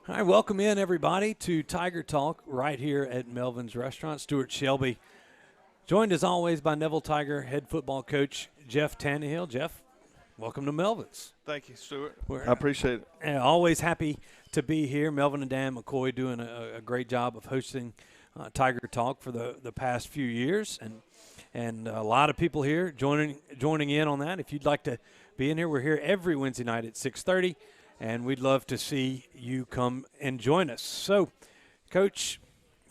All right, welcome in, everybody, to Tiger Talk right here at Melvin's Restaurant. Stewart, Shelby, joined as always by Neville Tiger head football coach Jeff Tannehill. Jeff, welcome to Melvin's. Thank you, Stewart. I appreciate it. Always happy to be here. Melvin and Dan McCoy doing a great job of hosting Tiger Talk for the past few years, and a lot of people here joining in on that. If you'd like to be in here, we're here every Wednesday night at 6:30. And we'd love to see you come and join us. So, Coach,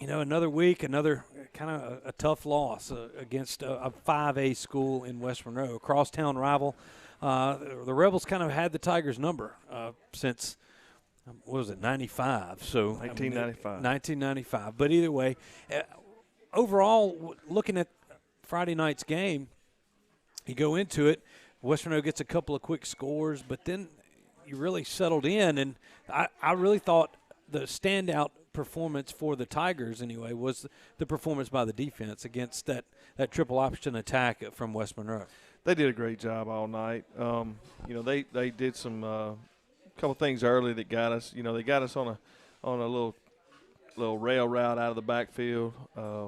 another week, another kind of a tough loss against a 5A school in West Monroe, a crosstown rival. The Rebels kind of had the Tigers' number since, 95? So 1995. 1995. But either way, overall, looking at Friday night's game, you go into it, West Monroe gets a couple of quick scores, but then you really settled in, and I really thought the standout performance for the Tigers anyway was the performance by the defense against that triple option attack from West Monroe. They did a great job all night. They did some couple things early that got us. They got us on a little rail route out of the backfield.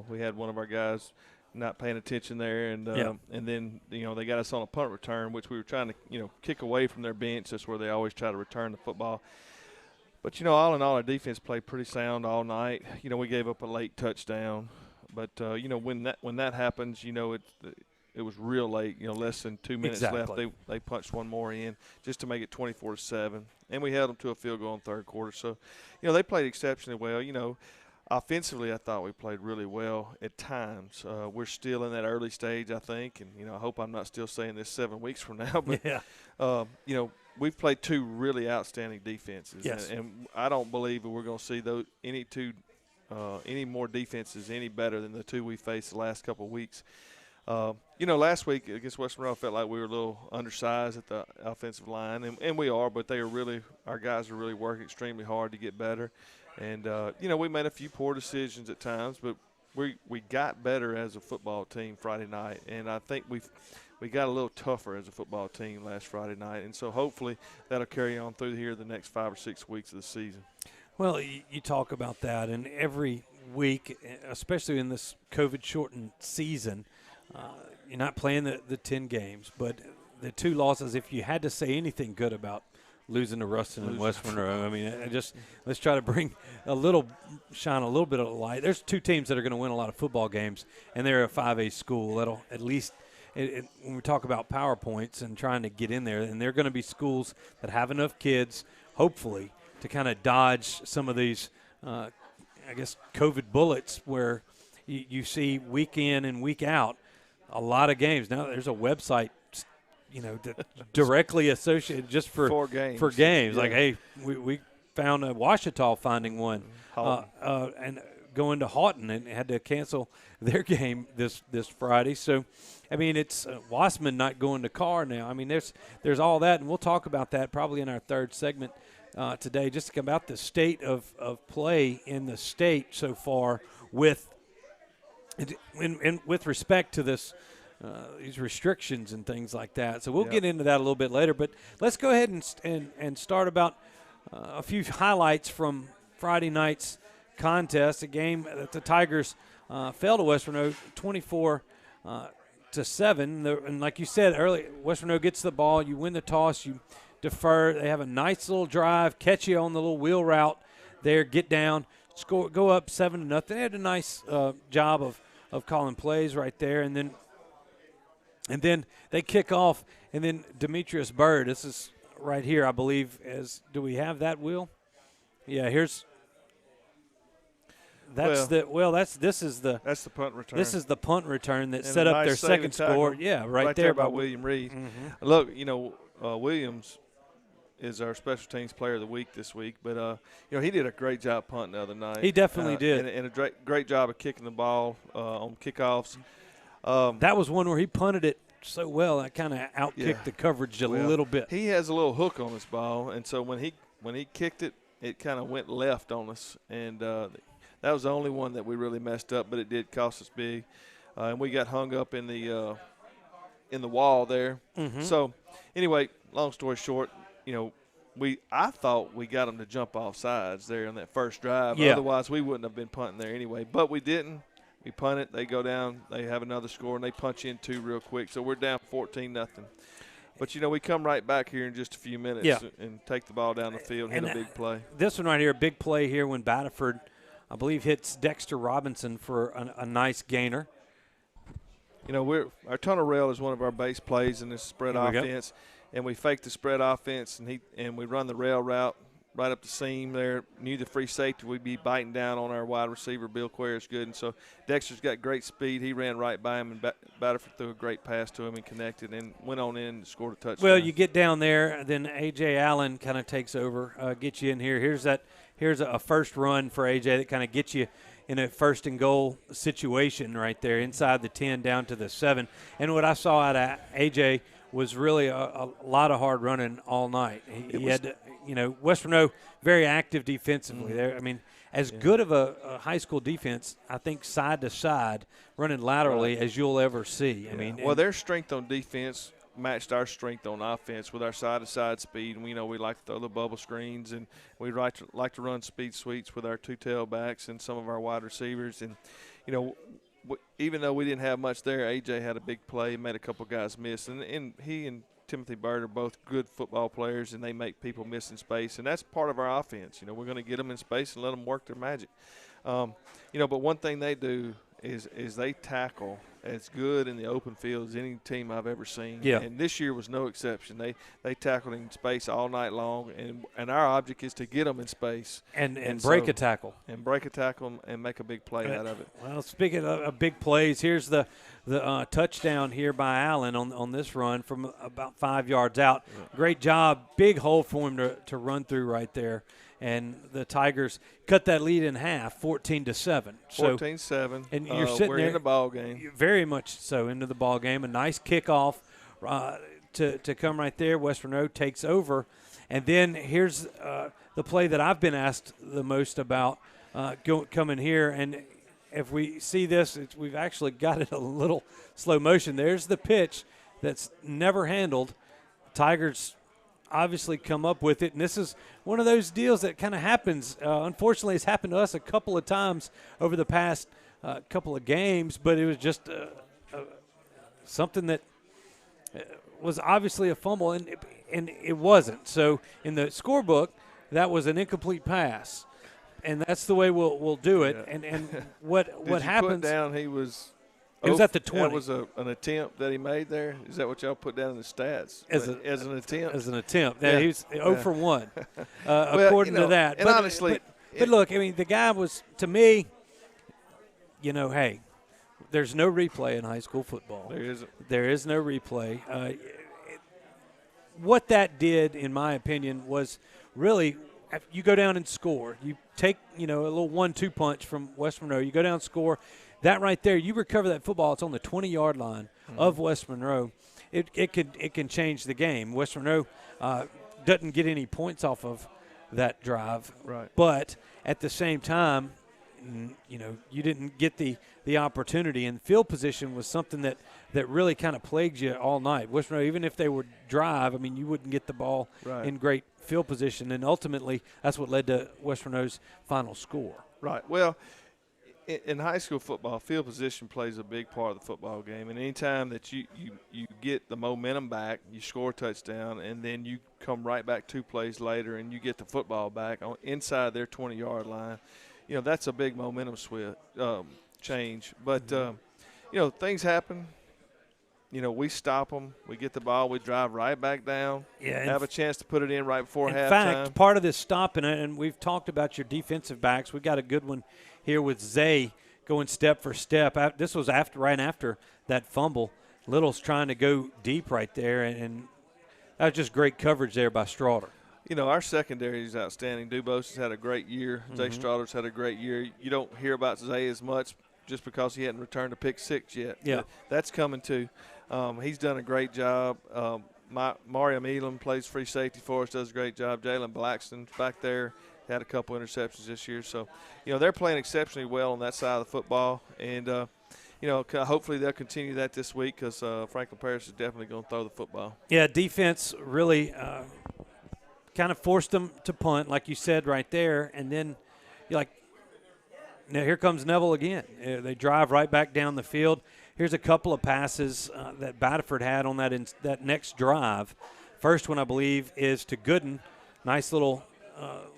We had one of our guys not paying attention there, and then they got us on a punt return, which we were trying to kick away from their bench. That's where they always try to return the football. But all in all, our defense played pretty sound all night. We gave up a late touchdown, but when that happens, it was real late. Less than 2 minutes left. They punched one more in just to make it 24-7, and we held them to a field goal in the third quarter. So they played exceptionally well. Offensively, I thought we played really well at times. We're still in that early stage, I think, and I hope I'm not still saying this 7 weeks from now. But we've played two really outstanding defenses, and I don't believe that we're going to see any more defenses any better than the two we faced the last couple of weeks. Last week against West Monroe, I felt like we were a little undersized at the offensive line, and we are, but our guys are really working extremely hard to get better. And, we made a few poor decisions at times, but we got better as a football team Friday night. And I think we got a little tougher as a football team last Friday night. And so hopefully that'll carry on through here the next 5 or 6 weeks of the season. Well, you talk about that, and every week, especially in this COVID-shortened season, you're not playing the 10 games. But the two losses, if you had to say anything good about losing to Ruston and West Monroe. I mean, let's try to shine a little bit of light. There's two teams that are going to win a lot of football games, and they're a 5A school. That'll at least, when we talk about PowerPoints and trying to get in there, and they're going to be schools that have enough kids, hopefully, to kind of dodge some of these, COVID bullets where you see week in and week out a lot of games. Now there's a website directly associated just for games. Yeah. Like, hey, we found a Ouachita finding one, and going to Houghton and had to cancel their game this Friday. So, I mean, it's Wassman not going to Carr now. I mean, there's all that, and we'll talk about that probably in our third segment today, just about the state of play in the state so far with respect to this. These restrictions and things like that. So we'll get into that a little bit later. But let's go ahead and start about a few highlights from Friday night's contest, a game that the Tigers fell to West Monroe 24-7. And like you said earlier, West Monroe gets the ball. You win the toss. You defer. They have a nice little drive, catch you on the little wheel route there, get down, score, go up 7-0. They had a nice job of calling plays right there. And then they kick off, and then Demetrius Bird, this is right here, I believe, do we have that, Will? Yeah, that's the punt return. This is the punt return that set up their second score. Yeah, right there by William Reed. Mm-hmm. Look, Williams is our special teams player of the week this week, but he did a great job punting the other night. He definitely did, and a great job of kicking the ball on kickoffs. That was one where he punted it so well that kind of outkicked the coverage a little bit. He has a little hook on his ball, and so when he kicked it, it kind of went left on us, and that was the only one that we really messed up, but it did cost us big, and we got hung up in the wall there. Mm-hmm. So anyway, long story short, I thought we got them to jump off sides there on that first drive. Yeah. Otherwise, we wouldn't have been punting there anyway. But we didn't. We punt it. They go down. They have another score, and they punch in 2 real quick. So we're down 14-0. But, we come right back here in just a few minutes and take the ball down the field and hit a big play. This one right here, a big play here when Batterford, I believe, hits Dexter Robinson for a nice gainer. Our tunnel rail is one of our base plays in this spread offense. And we fake the spread offense, and we run the rail route right up the seam there. Knew the free safety would be biting down on our wide receiver. Bill Quayer's good. And so Dexter's got great speed. He ran right by him, and Batterford threw a great pass to him and connected and went on in and scored a touchdown. Well, you get down there, then A.J. Allen kind of takes over, gets you in here. Here's a first run for A.J. that kind of gets you in a first and goal situation right there inside the 10 down to the 7. And what I saw out of A.J. was really a lot of hard running all night. He had, West Monroe very active defensively there. I mean, as good of a high school defense, I think side to side, running laterally as you'll ever see. I mean, well, their strength on defense matched our strength on offense with our side to side speed. And we like to throw the bubble screens, and we like to run speed sweeps with our 2 tailbacks and some of our wide receivers. And even though we didn't have much there, A.J. had a big play, made a couple guys miss. And he and Timothy Bird are both good football players, and they make people miss in space. And that's part of our offense. We're going to get them in space and let them work their magic. But one thing they do is they tackle as good in the open field as any team I've ever seen. Yeah. And this year was no exception. They tackled in space all night long, and our object is to get them in space. And break a tackle. And break a tackle and make a big play out of it. Well, speaking of big plays, here's the touchdown here by Allen on this run from about 5 yards out. Yeah. Great job. Big hole for him to run through right there. And the Tigers cut that lead in half, 14-7. 14-7. And you're sitting we're there in the ball game. Very much so, into the ball game. A nice kickoff to come right there. West Monroe takes over. And then here's the play that I've been asked the most about coming here. And if we see this, we've actually got it a little slow motion. There's the pitch that's never handled. Tigers obviously come up with it, and this is one of those deals that kind of happens. Unfortunately, it's happened to us a couple of times over the past couple of games, but it was just something that was obviously a fumble, and it wasn't. So in the scorebook, that was an incomplete pass, and that's the way we'll do it. Yeah. And what happens? Put down he was. It was at the 20. That was an attempt that he made there. Is that what y'all put down in the stats? As an attempt? As an attempt. Yeah. He was 0 for 1, according to that. And honestly. But look, I mean, the guy was, to me, hey, there's no replay in high school football. There isn't. There is no replay. What that did, in my opinion, was really you go down and score. You take, a little 1-2 punch from West Monroe. You go down and score. That right there, you recover that football. It's on the 20-yard line of West Monroe. It can change the game. West Monroe doesn't get any points off of that drive. Right. But at the same time, you didn't get the opportunity. And field position was something that really kind of plagued you all night. West Monroe, even if they would drive, I mean, you wouldn't get the ball in great field position. And ultimately, that's what led to West Monroe's final score. Right. Well, in high school football, field position plays a big part of the football game. And any time that you get the momentum back, you score a touchdown, and then you come right back 2 plays later and you get the football back inside their 20-yard line, that's a big momentum change. But, things happen. We stop them. We get the ball. We drive right back down. Yeah, have a chance to put it in right before halftime. In fact, part of this stopping it, and we've talked about your defensive backs. We've got a good one here with Zay going step for step. This was right after that fumble. Little's trying to go deep right there, and that was just great coverage there by Straughter. Our secondary is outstanding. Dubose has had a great year. Zay Straughter's had a great year. You don't hear about Zay as much just because he hadn't returned a pick 6 yet. Yeah. But that's coming too. He's done a great job. Mario Elam plays free safety for us, does a great job. Jalen Blackston's back there, had a couple interceptions this year. So, they're playing exceptionally well on that side of the football. And, hopefully they'll continue that this week because Franklin Parish is definitely going to throw the football. Yeah, defense really kind of forced them to punt, like you said right there, and then you're like, now here comes Neville again. They drive right back down the field. Here's a couple of passes that Batterford had on that next drive. First one, I believe, is to Gooden. Nice little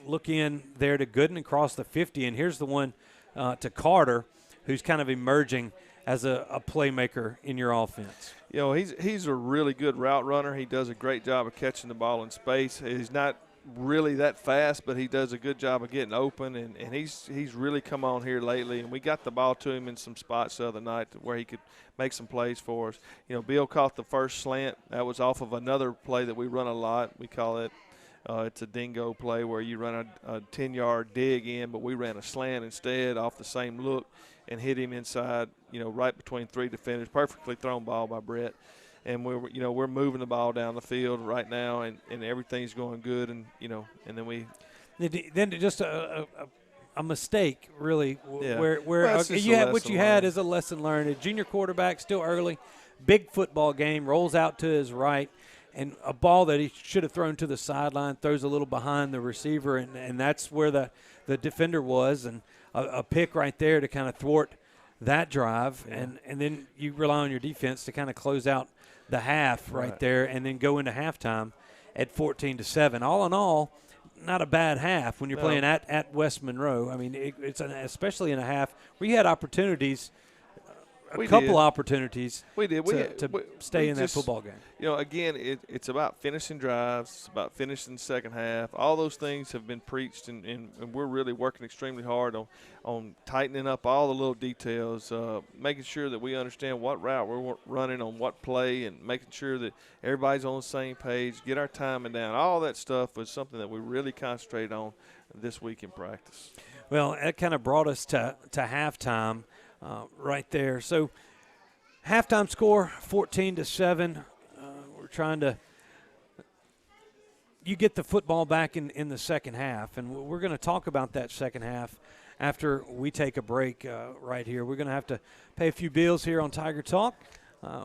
look in there to Gooden across the 50. And here's the one to Carter, who's kind of emerging as a playmaker in your offense. You know, he's a really good route runner. He does a great job of catching the ball in space. He's not really that fast, but he does a good job of getting open, and he's really come on here lately. And we got the ball to him in some spots the other night where he could make some plays for us. You know, Bill caught the first slant. That was off of another play that we run a lot. We call it it's a dingo play where you run a 10-yard dig in, but we ran a slant instead off the same look and hit him inside, you know, right between three defenders. Perfectly thrown ball by Brett. And we're moving the ball down the field right now, and everything's going good, and then just a mistake really, yeah. where you had what you had is a lesson learned. A junior quarterback, still early, big football game, rolls out to his right, and a ball that he should have thrown to the sideline throws a little behind the receiver, and that's where the defender was, and a pick right there to kind of thwart that drive, yeah. and then you rely on your defense to kind of close out the half right there, and then go into halftime at 14-7. All in all, not a bad half when you're playing at West Monroe. I mean, especially in a half where you had opportunities. A couple opportunities to stay in that football game. You know, again, it's about finishing drives. It's about finishing the second half. All those things have been preached, and we're really working extremely hard on tightening up all the little details, making sure that we understand what route we're running on what play, and making sure that everybody's on the same page, get our timing down. All that stuff was something that we really concentrated on this week in practice. Well, that kind of brought us to halftime. Right there. So halftime score 14-7. We're trying to you get the football back in the second half, and we're going to talk about that second half after we take a break right here. We're going to have to pay a few bills here on Tiger Talk.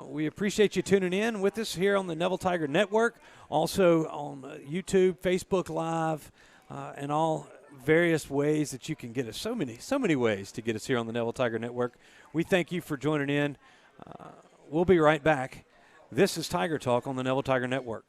We appreciate you tuning in with us here on the Neville Tiger Network, also on YouTube, Facebook Live, and all various ways that you can get us. So many ways to get us here on the Neville Tiger Network. We thank you for joining in. We'll be right back. This is Tiger Talk on the Neville Tiger Network.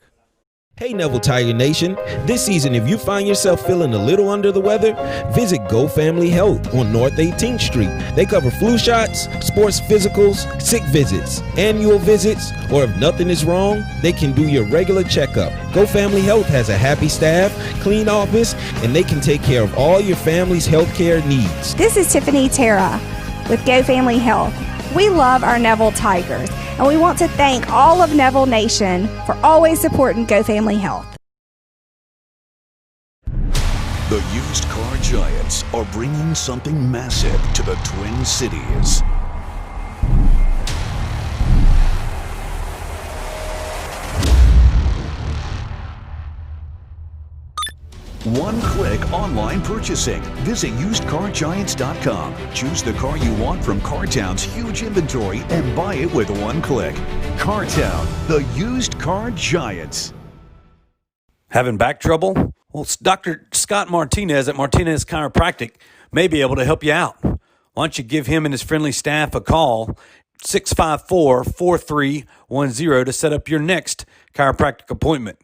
Hey Neville Tiger Nation, this season if you find yourself feeling a little under the weather, visit Go Family Health on North 18th Street. They cover flu shots, sports physicals, sick visits, annual visits, or if nothing is wrong, they can do your regular checkup. Go Family Health has a happy staff, clean office, and they can take care of all your family's healthcare needs. This is Tiffany Terra with Go Family Health. We love our Neville Tigers, and we want to thank all of Neville Nation for always supporting Go Family Health. The used car giants are bringing something massive to the Twin Cities. One-click online purchasing. Visit usedcargiants.com. Choose the car you want from CarTown's huge inventory and buy it with one click. CarTown, the used car giants. Having back trouble? Well, Dr. Scott Martinez at Martinez Chiropractic may be able to help you out. Why don't you give him and his friendly staff a call, 654-4310, to set up your next chiropractic appointment.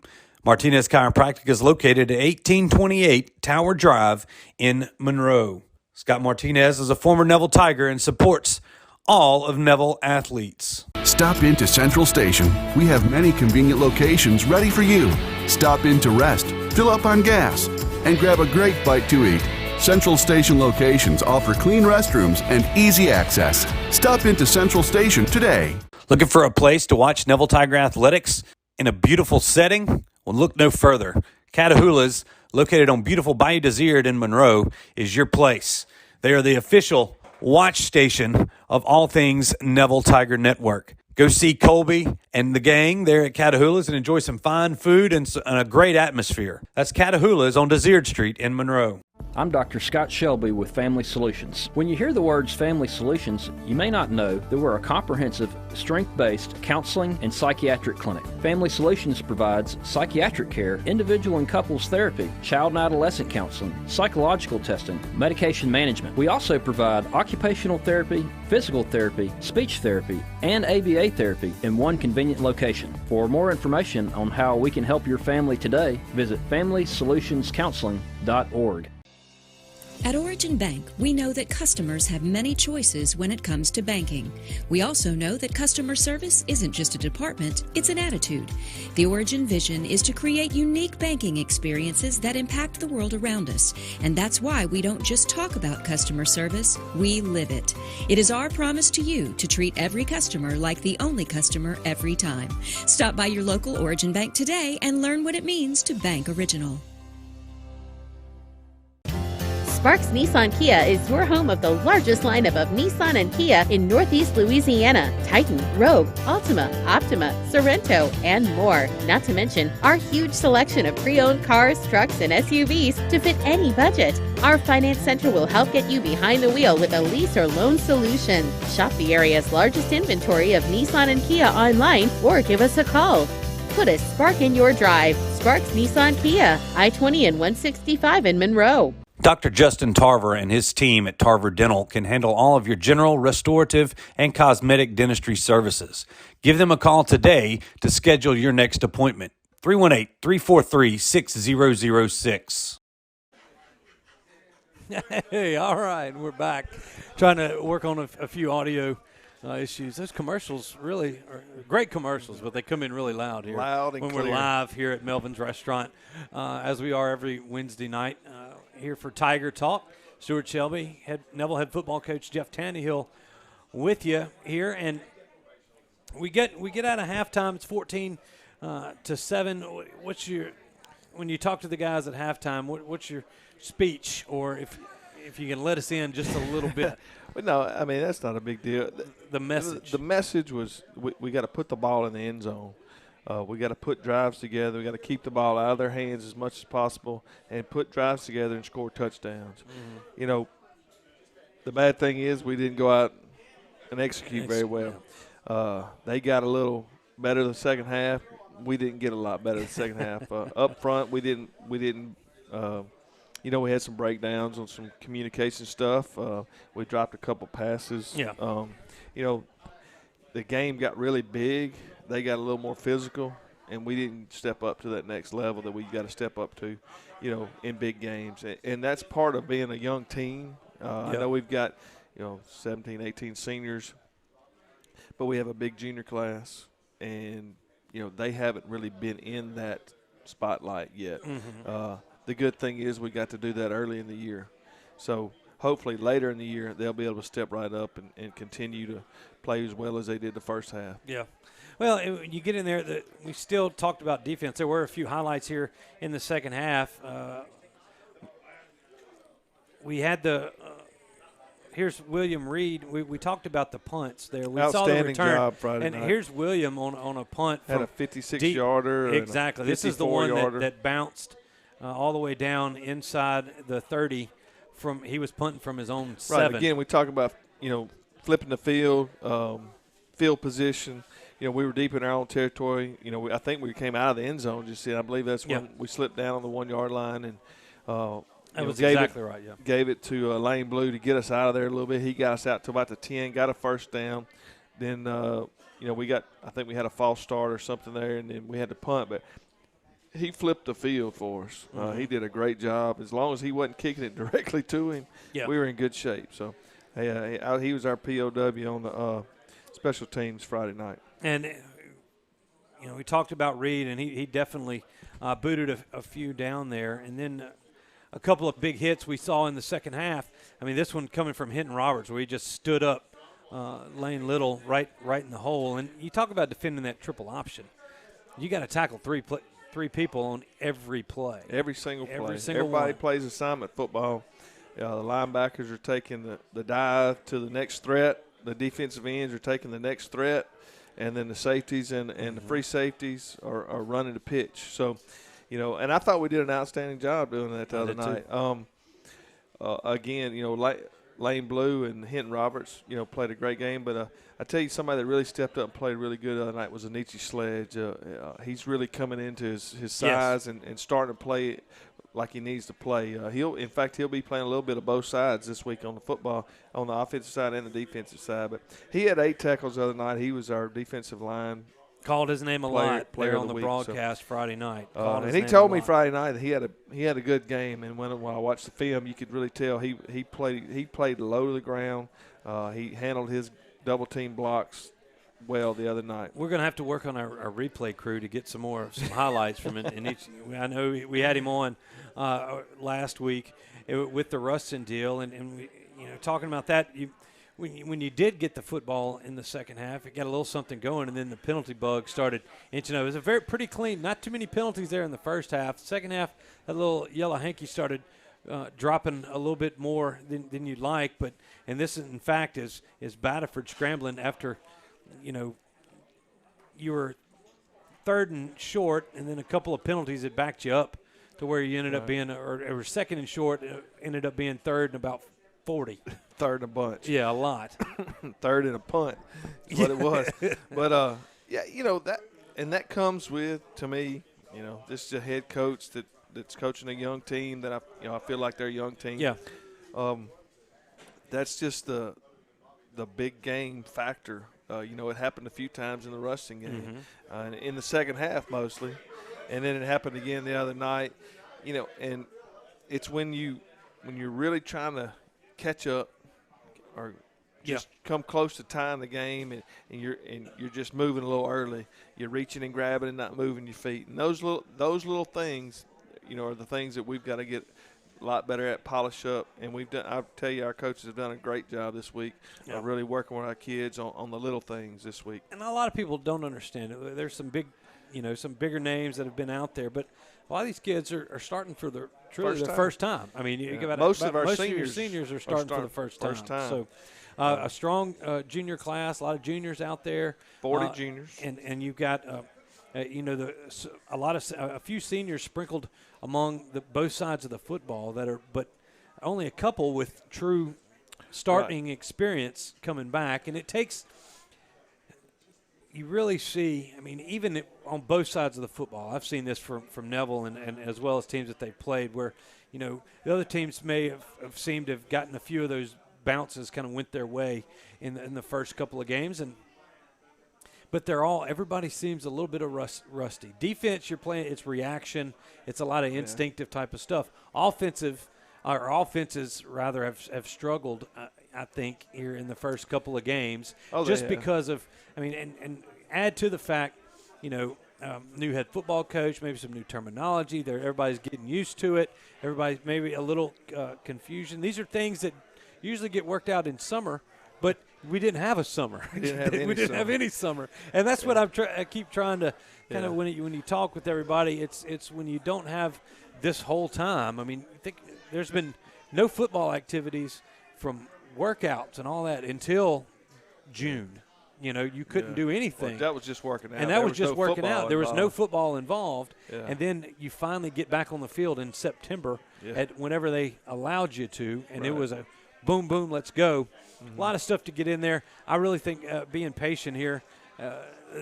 Martinez Chiropractic is located at 1828 Tower Drive in Monroe. Scott Martinez is a former Neville Tiger and supports all of Neville athletes. Stop into Central Station. We have many convenient locations ready for you. Stop in to rest, fill up on gas, and grab a great bite to eat. Central Station locations offer clean restrooms and easy access. Stop into Central Station today. Looking for a place to watch Neville Tiger athletics in a beautiful setting? Well, look no further. CATAHOULA'S, located on beautiful Bayou DESIARD in Monroe, is your place. They are the official watch station of all things Neville Tiger Network. Go see Colby and the gang there at CATAHOULA'S and enjoy some fine food and a great atmosphere. That's CATAHOULA'S on DESIARD Street in Monroe. I'm Dr. Scott Shelby with Family Solutions. When you hear the words Family Solutions, you may not know that we're a comprehensive, strength-based counseling and psychiatric clinic. Family Solutions provides psychiatric care, individual and couples therapy, child and adolescent counseling, psychological testing, medication management. We also provide occupational therapy, physical therapy, speech therapy, and ABA therapy in one convenient location. For more information on how we can help your family today, visit FamilySolutionsCounseling.org. At Origin Bank, we know that customers have many choices when it comes to banking. We also know that customer service isn't just a department, it's an attitude. The Origin vision is to create unique banking experiences that impact the world around us. And that's why we don't just talk about customer service, we live it. It is our promise to you to treat every customer like the only customer every time. Stop by your local Origin Bank today and learn what it means to bank original. Sparks Nissan Kia is your home of the largest lineup of Nissan and Kia in Northeast Louisiana. Titan, Rogue, Altima, Optima, Sorrento, and more. Not to mention our huge selection of pre-owned cars, trucks, and SUVs to fit any budget. Our Finance Center will help get you behind the wheel with a lease or loan solution. Shop the area's largest inventory of Nissan and Kia online or give us a call. Put a spark in your drive. Sparks Nissan Kia, I-20 and 165 in Monroe. Dr. Justin Tarver and his team at Tarver Dental can handle all of your general, restorative, and cosmetic dentistry services. Give them a call today to schedule your next appointment. 318-343-6006. Hey, all right, we're back. Trying to work on a few audio issues. Those commercials really are great commercials, but they come in really loud here. Loud and when clear. We're live here at Melvin's Restaurant, as we are every Wednesday night. Here for Tiger Talk. Stewart Shelby, Neville head football coach Jeff Tannehill with you here, and we get out of halftime. It's 14-7. When you talk to the guys at halftime? What's your speech, or if you can let us in just a little bit? But no, I mean that's not a big deal. The message. The message was we got to put the ball in the end zone. We got to put drives together. We got to keep the ball out of their hands as much as possible and put drives together and score touchdowns. Mm-hmm. You know, the bad thing is we didn't go out and execute very well. They got a little better the second half. We didn't get a lot better the second half. Up front, we didn't. You know, we had some breakdowns on some communication stuff. We dropped a couple passes. Yeah. You know, the game got really big. They got a little more physical, and we didn't step up to that next level that we got to step up to, you know, in big games. And that's part of being a young team. I know we've got, 17, 18 seniors, but we have a big junior class, and, they haven't really been in that spotlight yet. Mm-hmm. The good thing is we got to do that early in the year. So hopefully later in the year they'll be able to step right up and continue to play as well as they did the first half. Yeah. Well, when you get in there, we still talked about defense. There were a few highlights here in the second half. We had here's William Reed. We talked about the punts there. We saw the return. Job Friday and night. Here's William on a punt. Had a 56-yarder. Exactly. This is the one that bounced all the way down inside the 30. He was punting from his own 7. Right. Again, we talk about, flipping the field, field position. We were deep in our own territory. I think we came out of the end zone just then. I believe that's when we slipped down on the 1-yard line and that was exactly right. Yeah, gave it to Lane Blue to get us out of there a little bit. He got us out to about the 10, got a first down. Then I think we had a false start or something there, and then we had to punt. But he flipped the field for us. He did a great job. As long as he wasn't kicking it directly to him, we were in good shape. So he was our POW on the special teams Friday night. And, we talked about Reed, and he definitely booted a few down there. And then a couple of big hits we saw in the second half. I mean, this one coming from Hinton Roberts where he just stood up Lane Little right in the hole. And you talk about defending that triple option. You got to tackle three people on every play. Every single play. Everybody one. Plays assignment football. The linebackers are taking the dive to the next threat. The defensive ends are taking the next threat. And then the safeties and the free safeties are running the pitch. So, and I thought we did an outstanding job doing that the other night. again, Lane Blue and Hinton Roberts, played a great game. But I tell you, somebody that really stepped up and played really good the other night was Anichi Sledge. He's really coming into his size and starting to play like he needs to play. He'll be playing a little bit of both sides this week on the offensive side and the defensive side. But he had 8 tackles the other night. He was our defensive line. Called his name a lot there on the broadcast Friday night. And he told me Friday night that he had a good game. And when I watched the film, you could really tell he played low to the ground. He handled his double team blocks well the other night. We're going to have to work on our replay crew to get some highlights from it. And I know we had him on last week with the Rustin deal, and we, talking about that. When you did get the football in the second half, it got a little something going, and then the penalty bug started inching up. It was a pretty clean, not too many penalties there in the first half. Second half, that little yellow hanky started dropping a little bit more than you'd like. And this, in fact, is Batterford scrambling after, you were 3rd and short, and then a couple of penalties that backed you up to where you ended up being, or 2nd and short, ended up being 3rd and about 40. 3rd and a bunch. Yeah, a lot. 3rd and a punt is what it was. But, that comes with, to me, this is a head coach that's coaching a young team that I feel like they're a young team. Yeah. That's just the big game factor. It happened a few times in the Rustin game, in the second half mostly, and then it happened again the other night. And it's when you're really trying to catch up or just come close to tying the game, and you're just moving a little early. You're reaching and grabbing and not moving your feet. And those little things, are the things that we've got to get a lot better at, polish up. And I'll tell you, our coaches have done a great job this week, really working with our kids on the little things this week. And a lot of people don't understand it. There's some bigger names that have been out there, but a lot of these kids are starting for their first time. I mean, most of your seniors are starting for the first time. So a strong junior class, a lot of juniors out there. 40 juniors. And you've got a few seniors sprinkled among both sides of the football but only a couple with true starting experience coming back. And it takes – you really see, even on both sides of the football, I've seen this from Neville and as well as teams that they've played where, the other teams may have seemed to have gotten a few of those bounces kind of went their way in the first couple of games. But everybody seems a little bit of rusty. Defense, you're playing, it's reaction. It's a lot of instinctive type of stuff. Offenses rather have struggled, I think, here in the first couple of games, because of, and add to the fact, new head football coach, maybe some new terminology. Everybody's getting used to it. Everybody's maybe a little confusion. These are things that usually get worked out in summer, but we didn't have a summer. We didn't have any summer, and that's what I keep trying to kind of when you talk with everybody. It's when you don't have this whole time. I think there's been no football activities from workouts and all that until June. You couldn't do anything. Well, that was just working out. And that was just working out. There was no football involved. Yeah. And then you finally get back on the field in September at whenever they allowed you to, and it was a boom, boom, let's go. A lot of stuff to get in there. I really think being patient here,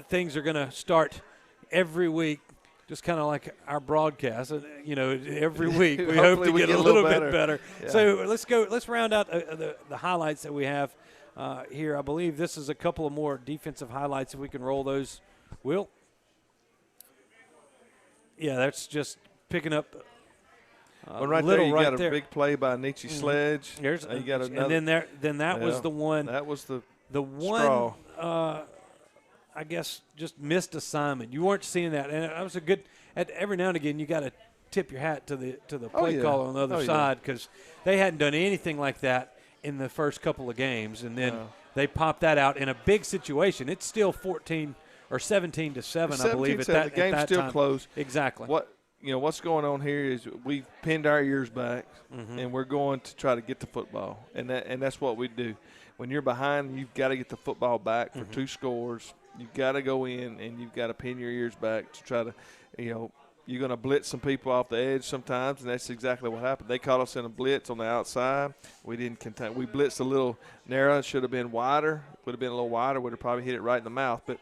things are going to start every week, just kind of like our broadcast. Every week we hope to get a little bit better. Yeah. So let's round out the highlights that we have here. I believe this is a couple of more defensive highlights. If we can roll those, Will. Yeah, that's just picking up. Right there, you got a big play by Anichi Sledge. You got another, and then that was the one. That was the one. I guess just missed assignment. You weren't seeing that, and that was a good. Every now and again, you got to tip your hat to the play caller on the other side because they hadn't done anything like that in the first couple of games, and then they popped that out in a big situation. It's still 14 or 17-7, I believe. The game's still close. Exactly. What's going on here is we've pinned our ears back, and we're going to try to get the football, and that's what we do. When you're behind, you've got to get the football back for 2 scores. You've got to go in, and you've got to pin your ears back to try to, you you're going to blitz some people off the edge sometimes, and that's exactly what happened. They caught us in a blitz on the outside. We didn't contain. We blitzed a little narrow. Should have been wider. Would have been a little wider. Would have probably hit it right in the mouth. But,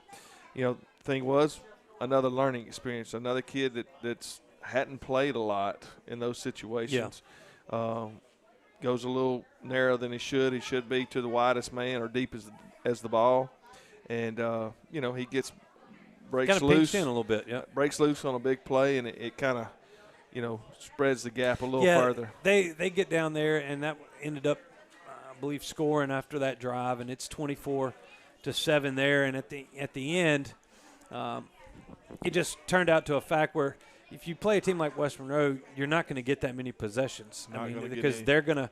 the thing was, another learning experience. Another kid that's hadn't played a lot in those situations. Goes a little narrow than he should. He should be to the widest man or deep as the ball. And, he breaks loose in a little bit, breaks loose on a big play, and it kind of, spreads the gap a little further. They get down there, and that ended up, I believe, scoring after that drive, and it's 24-7 there. And at the end, it just turned out to a fact where if you play a team like West Monroe, you're not going to get that many possessions. Because they're going to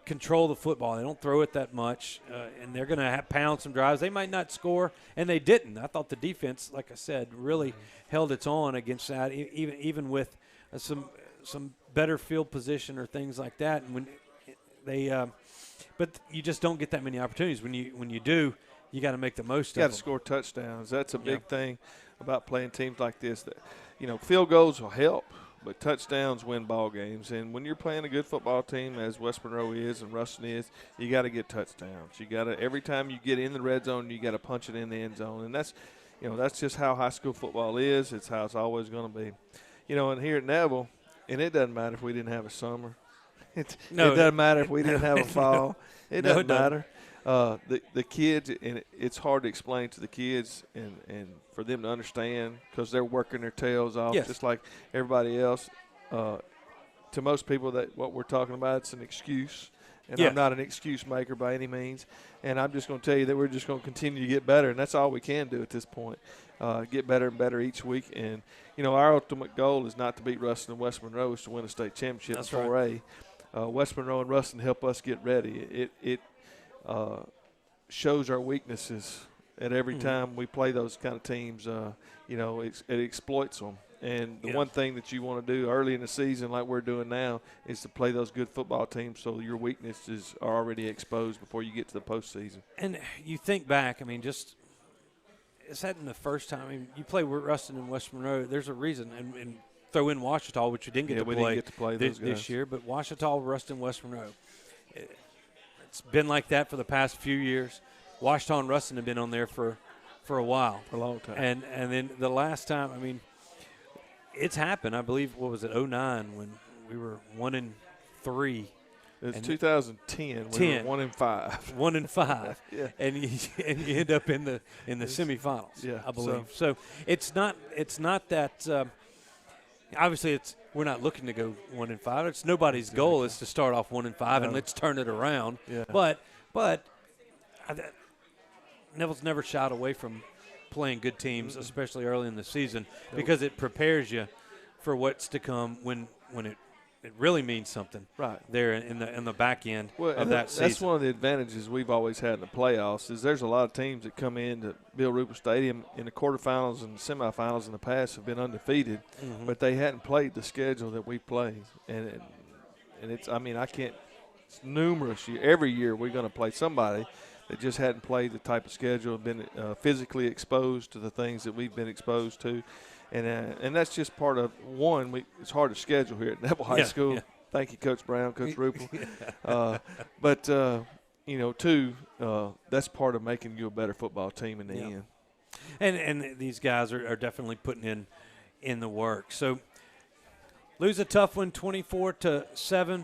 control the football. They don't throw it that much, and they're going to pound some drives. They might not score, and they didn't. I thought the defense, like I said, really held its own against that, even with some better field position or things like that. And when they, but you just don't get that many opportunities. When you do, you got to make the most of them. You got to score touchdowns. That's a big thing about playing teams like this. That field goals will help, but touchdowns win ball games. And when you're playing a good football team, as West Monroe is and Ruston is, you got to get touchdowns. You got to, every time you get in the red zone, you got to punch it in the end zone. And that's just how high school football is. It's how it's always going to be. And here at Neville, and it doesn't matter if we didn't have a summer. It doesn't matter if we didn't have a fall. It doesn't matter. The kids, and it's hard to explain to the kids and for them to understand because they're working their tails off just like everybody else. To most people, that what we're talking about, it's an excuse. And I'm not an excuse maker by any means. And I'm just going to tell you that we're just going to continue to get better, and that's all we can do at this point. Get better and better each week. And, our ultimate goal is not to beat Ruston and West Monroe, it's to win a state championship in 4A. West Monroe and Ruston help us get ready. It shows our weaknesses at every time we play those kind of teams. It exploits them. And the one thing that you want to do early in the season, like we're doing now, is to play those good football teams so your weaknesses are already exposed before you get to the postseason. And you think back, just is that in the first time? You play Ruston and West Monroe, there's a reason. And throw in Ouachita, which we didn't get to play this year, but Ouachita, Ruston, West Monroe. It's been like that for the past few years. Ouachita and Ruston have been on there for a while. For a long time. And then the last time, it's happened. I believe, what was it, 2009 when we were 1-3. It's 2010. We were 1-5. 1-5. Yeah. And you end up in the semifinals. Yeah, I believe. So it's not that. Obviously, we're not looking to go 1-5. It's nobody's goal is to start off 1-5 and let's turn it around. Yeah. But Neville's never shied away from playing good teams, especially early in the season, because it prepares you for what's to come when it really means something. Right there in the back end of that season. That's one of the advantages we've always had in the playoffs. Is there's a lot of teams that come into Bill Rupert Stadium in the quarterfinals and semifinals in the past have been undefeated, but they hadn't played the schedule that we play, and it's it's numerous. Every year we're going to play somebody that just hadn't played the type of schedule, been physically exposed to the things that we've been exposed to. And that's just part of one. It's hard to schedule here at Neville High School. Yeah. Thank you, Coach Brown, Coach Rupel. But two, that's part of making you a better football team in the end. And these guys are definitely putting in the work. So lose a tough one, 24-7.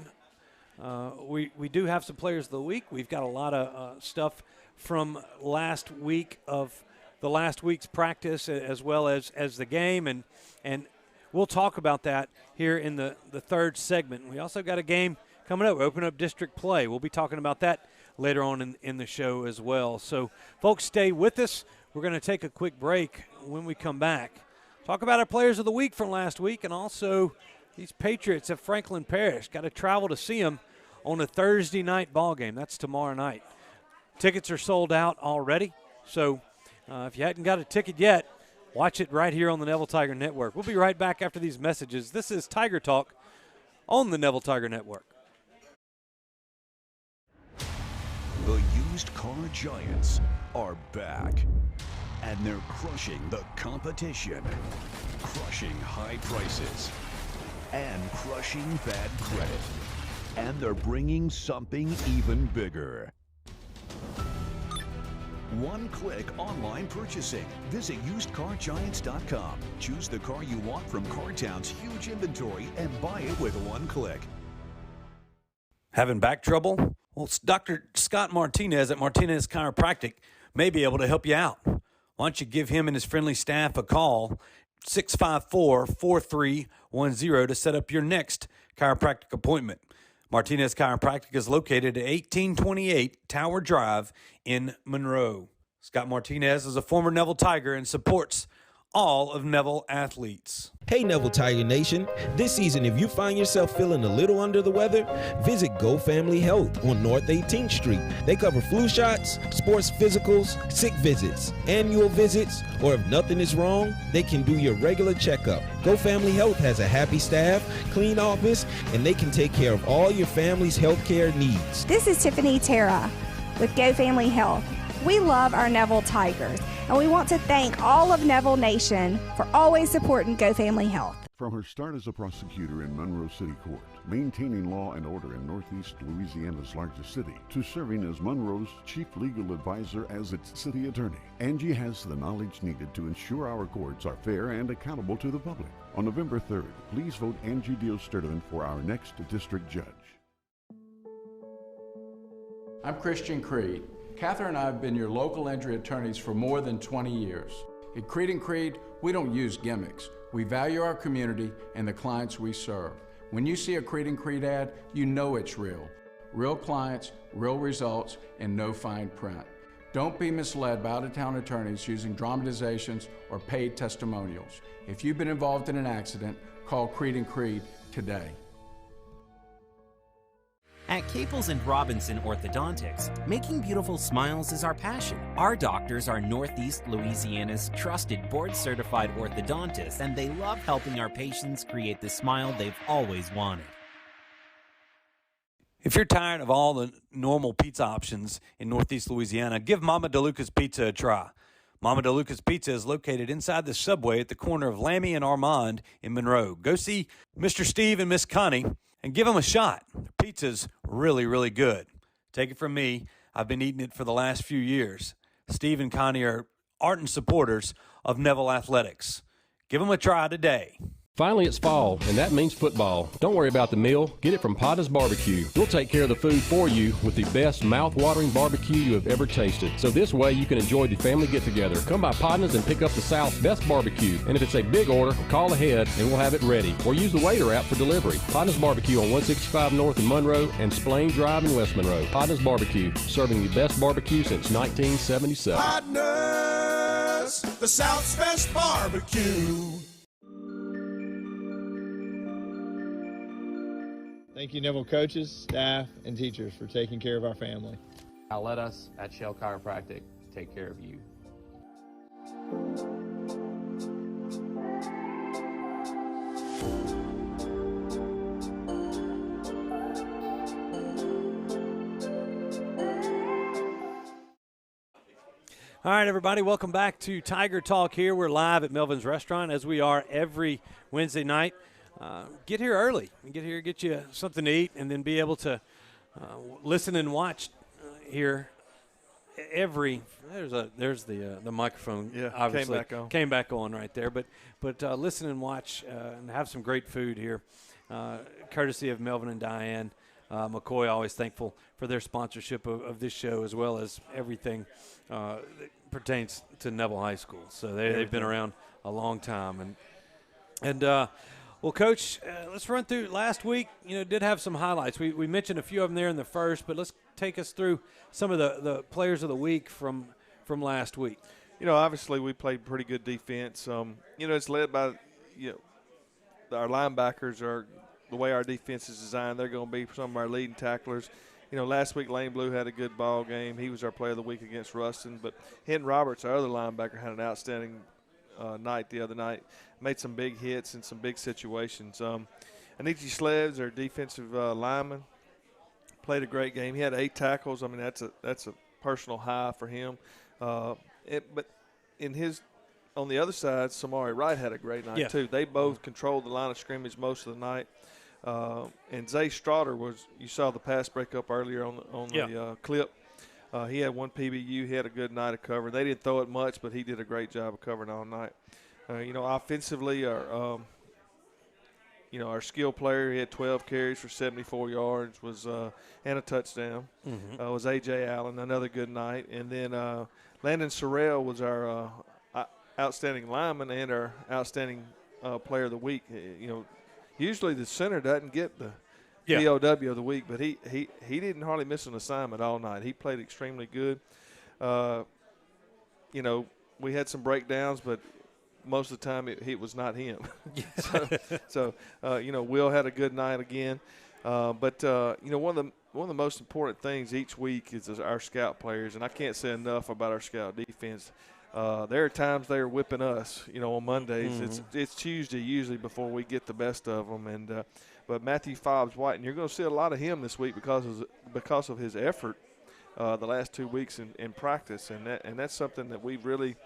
We do have some players of the week. We've got a lot of stuff from last week's practice as well as the game, and we'll talk about that here in the third segment. We also got a game coming up. We open up district play. We'll be talking about that later on in the show as well. So, folks, stay with us. We're going to take a quick break. When we come back, talk about our players of the week from last week, and also these Patriots of Franklin Parish. Got to travel to see them on a Thursday night ball game. That's tomorrow night. Tickets are sold out already, so if you hadn't got a ticket yet, watch it right here on the Neville Tiger Network. We'll be right back after these messages. This is Tiger Talk on the Neville Tiger Network. The used car giants are back. And they're crushing the competition, crushing high prices, and crushing bad credit. And they're bringing something even bigger. One-click online purchasing. Visit usedcargiants.com. Choose the car you want from CarTown's huge inventory and buy it with one click. Having back trouble? Well, Dr. Scott Martinez at Martinez Chiropractic may be able to help you out. Why don't you give him and his friendly staff a call, 654-4310, to set up your next chiropractic appointment. Martinez Chiropractic is located at 1828 Tower Drive in Monroe. Scott Martinez is a former Neville Tiger and supports all of Neville athletes. Hey Neville Tiger Nation, this season if you find yourself feeling a little under the weather, visit Go Family Health on North 18th Street. They cover flu shots, sports physicals, sick visits, annual visits, or if nothing is wrong, they can do your regular checkup. Go Family Health has a happy staff, clean office, and they can take care of all your family's health care needs. This is Tiffany Terra with Go Family Health. We love our Neville Tigers, and we want to thank all of Neville Nation for always supporting Go Family Health. From her start as a prosecutor in Monroe City Court, maintaining law and order in Northeast Louisiana's largest city, to serving as Monroe's chief legal advisor as its city attorney, Angie has the knowledge needed to ensure our courts are fair and accountable to the public. On November 3rd, please vote Angie Sturdivant for our next district judge. I'm Christian Creed. Catherine and I have been your local injury attorneys for more than 20 years. At Creed & Creed, we don't use gimmicks. We value our community and the clients we serve. When you see a Creed & Creed ad, you know it's real. Real clients, real results, and no fine print. Don't be misled by out-of-town attorneys using dramatizations or paid testimonials. If you've been involved in an accident, call Creed & Creed today. At Caples and Robinson Orthodontics, making beautiful smiles is our passion. Our doctors are Northeast Louisiana's trusted board-certified orthodontists, and they love helping our patients create the smile they've always wanted. If you're tired of all the normal pizza options in Northeast Louisiana, give Mama DeLuca's Pizza a try. Mama DeLuca's Pizza is located inside the subway at the corner of Lammy and Armand in Monroe. Go see Mr. Steve and Miss Connie and give them a shot. Their pizza's really, really good. Take it from me, I've been eating it for the last few years. Steve and Connie are ardent supporters of Neville Athletics. Give them a try today. Finally, it's fall, and that means football. Don't worry about the meal. Get it from Partners Barbecue. We'll take care of the food for you with the best mouth-watering barbecue you have ever tasted. So this way, you can enjoy the family get-together. Come by Partners and pick up the South's best barbecue. And if it's a big order, call ahead, and we'll have it ready. Or use the Waiter app for delivery. Partners Barbecue on 165 North in Monroe and Splain Drive in West Monroe. Partners Barbecue, serving the best barbecue since 1977. Partners, the South's best barbecue. Thank you, Neville coaches, staff, and teachers for taking care of our family. Now let us at Shell Chiropractic take care of you. All right, everybody, welcome back to Tiger Talk here. We're live at Melvin's Restaurant, as we are every Wednesday night. Get here early. Get here, get you something to eat, and then be able to listen and watch here every. There's the microphone. Yeah, obviously came back on right there. But listen and watch and have some great food here, courtesy of Melvin and Diane McCoy. Always thankful for their sponsorship of this show, as well as everything that pertains to Neville High School. So they've been around a long time, and. Well, Coach, let's run through last week. Did have some highlights. We mentioned a few of them there in the first, but let's take us through some of the players of the week from last week. Obviously we played pretty good defense. It's led by our linebackers are the way our defense is designed. They're going to be some of our leading tacklers. Last week Lane Blue had a good ball game. He was our player of the week against Ruston. But Hinton Roberts, our other linebacker, had an outstanding night the other night. Made some big hits in some big situations. Anichi Slevs, our defensive lineman, played a great game. He had 8 tackles. I mean, that's a personal high for him. But on the other side, Samari Wright had a great night too. They both controlled the line of scrimmage most of the night. And Zay Strotter you saw the pass breakup earlier on the clip. He had one PBU. He had a good night of cover. They didn't throw it much, but he did a great job of covering all night. Offensively, our skill player, he had 12 carries for 74 yards, and a touchdown. Was A.J. Allen, another good night. And then Landon Sorrell was our outstanding lineman and our outstanding player of the week. Usually the center doesn't get the POW of the week, but he didn't hardly miss an assignment all night. He played extremely good. We had some breakdowns, but most of the time it was not him. so Will had a good night again. But one of the most important things each week is our scout players, and I can't say enough about our scout defense. There are times they are whipping us, on Mondays. It's Tuesday usually before we get the best of them. But Matthew Fobbs-White, and you're going to see a lot of him this week because of his effort the last 2 weeks in practice, and that's something that we've really,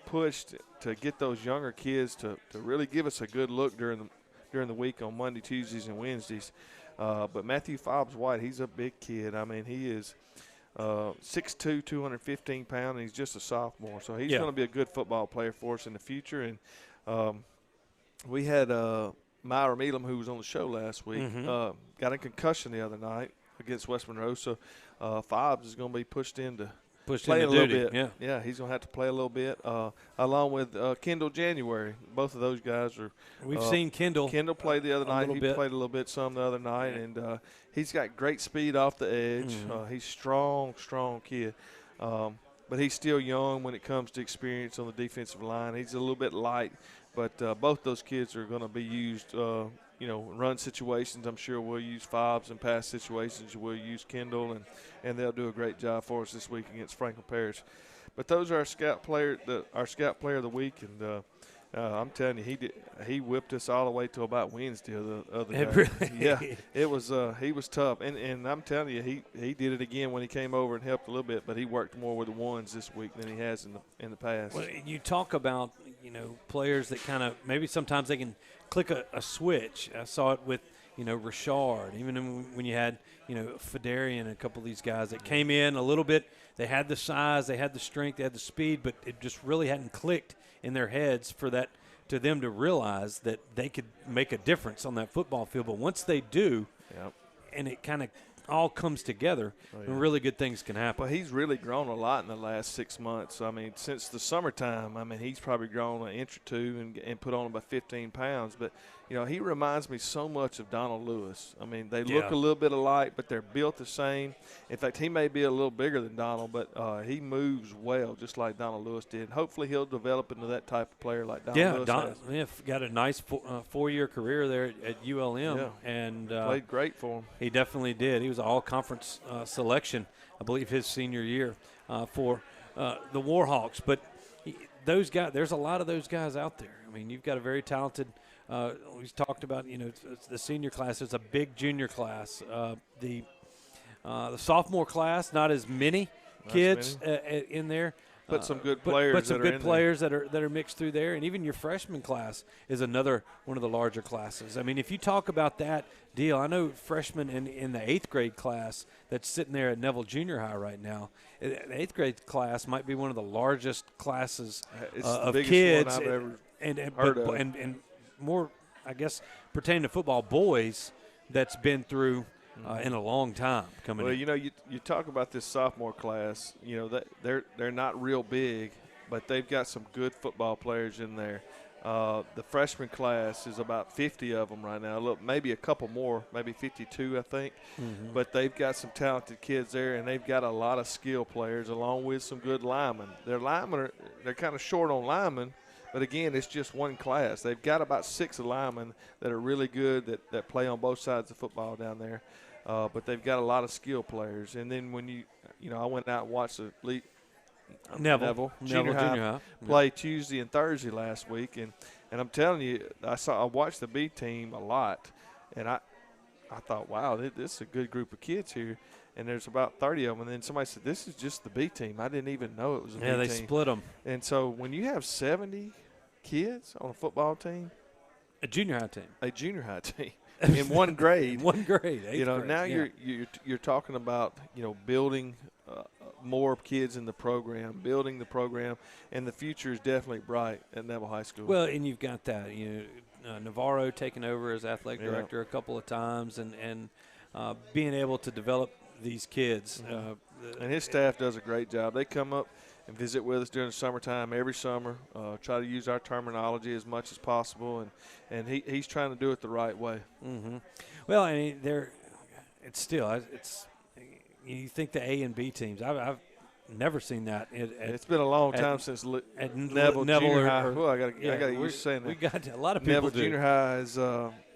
pushed to get those younger kids to really give us a good look during the week on Monday, Tuesdays, and Wednesdays. But Matthew Fobbs-White, he's a big kid. I mean, he is 6'2", 215 pounds, and he's just a sophomore. So he's going to be a good football player for us in the future. And we had Myra Elam, who was on the show last week, got a concussion the other night against West Monroe. So Fobbs is going to be pushed in to play a little bit. Yeah, he's going to have to play a little bit, along with Kendall January. Both of those guys are. We've seen Kendall. Kendall played the other night. He played a little bit some the other night, and he's got great speed off the edge. He's strong kid. But he's still young when it comes to experience on the defensive line. He's a little bit light, but both those kids are going to be used, run situations. I'm sure we'll use Fobbs in pass situations. We'll use Kendall, and they'll do a great job for us this week against Franklin Parish. But those are our scout player of the week, and I'm telling you, he whipped us all the way to about Wednesday of the other day. Really? Yeah, it was he was tough, and I'm telling you, he did it again when he came over and helped a little bit, but he worked more with the ones this week than he has in the past. Well, you talk about players that kind of maybe sometimes they can click a switch. I saw it with Richard, even when you had Federian and a couple of these guys that came in a little bit. They had the size, they had the strength, they had the speed, but it just really hadn't clicked in their heads for them to realize that they could make a difference on that football field. But once they do, and it kind of all comes together, and really good things can happen. Well, he's really grown a lot in the last 6 months. I mean, since the summertime, he's probably grown an inch or two and put on about 15 pounds. But, he reminds me so much of Donald Lewis. I mean, they look a little bit alike, but they're built the same. In fact, he may be a little bigger than Donald, but he moves well, just like Donald Lewis did. Hopefully he'll develop into that type of player like Donald Lewis has. Got a nice 4-year career there at ULM. And played great for him. He definitely did. He was an all-conference selection, I believe, his senior year for the Warhawks. But those guys, there's a lot of those guys out there. I mean, you've got a very talented we've talked about, the senior class. There's a big junior class. The sophomore class, not as many kids in there. But some good players. But some good players that are mixed through there, and even your freshman class is another one of the larger classes. I mean, if you talk about that deal, I know freshmen in the 8th grade class that's sitting there at Neville Junior High right now. The 8th grade class might be one of the largest classes of kids, one I've ever heard of. And more, I guess, pertaining to football boys that's been through. In a long time coming in. You talk about this sophomore class, that they're not real big, but they've got some good football players in there. The freshman class is about 50 of them right now. Look, maybe a couple more, maybe 52, I think. But they've got some talented kids there, and they've got a lot of skill players along with some good linemen. Their linemen they're kind of short on linemen. But, again, it's just one class. They've got about 6 linemen that are really good that play on both sides of football down there. But they've got a lot of skill players. And then when I went out and watched the Neville Junior High play Tuesday and Thursday last week. And I'm telling you, I watched the B team a lot. And I thought, wow, this is a good group of kids here. And there's about 30 of them. And then somebody said, this is just the B team. I didn't even know it was a B team. Yeah, they split them. And so when you have 70 kids on a football team. A junior high team. A junior high team. In one grade. One grade. You know, grade, now yeah. you're talking about, building more kids in the program, building the program, and the future is definitely bright at Neville High School. Well, and you've got that, Navarro taking over as athletic director a couple of times and being able to develop these kids. And his staff does a great job. They come up and visit with us during the summertime every summer, try to use our terminology as much as possible, and he's trying to do it the right way. Mm-hmm. Well, I mean, you think the A and B teams. I've never seen that. It's been a long time since Neville Junior High. Well, I got to use saying that. We got a lot of people. Neville Junior High has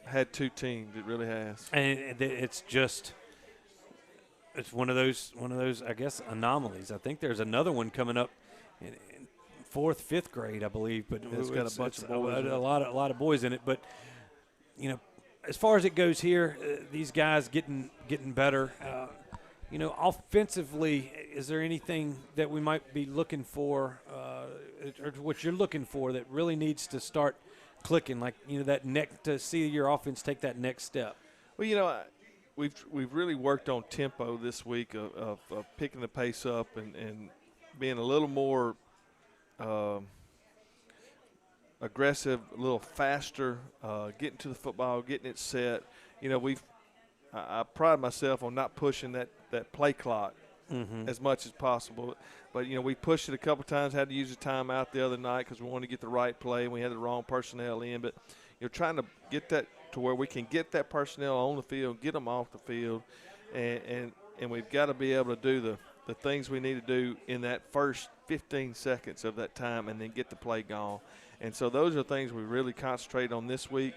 had two teams. It really has. And it's one of those I guess anomalies. I think there's another one coming up in 4th, 5th grade, I believe. But it's got a bunch of boys. A lot of boys in it. But as far as it goes here, these guys getting better. Offensively, is there anything that we might be looking for, or what you're looking for that really needs to start clicking, like, to see your offense take that next step? Well, we've really worked on tempo this week of picking the pace up and being a little more aggressive, a little faster, getting to the football, getting it set. I pride myself on not pushing that play clock as much as possible. But, we pushed it a couple times, had to use a timeout the other night because we wanted to get the right play and we had the wrong personnel in. But, trying to get that to where we can get that personnel on the field, get them off the field, and we've got to be able to do the things we need to do in that first 15 seconds of that time and then get the play gone. And so those are things we really concentrate on this week,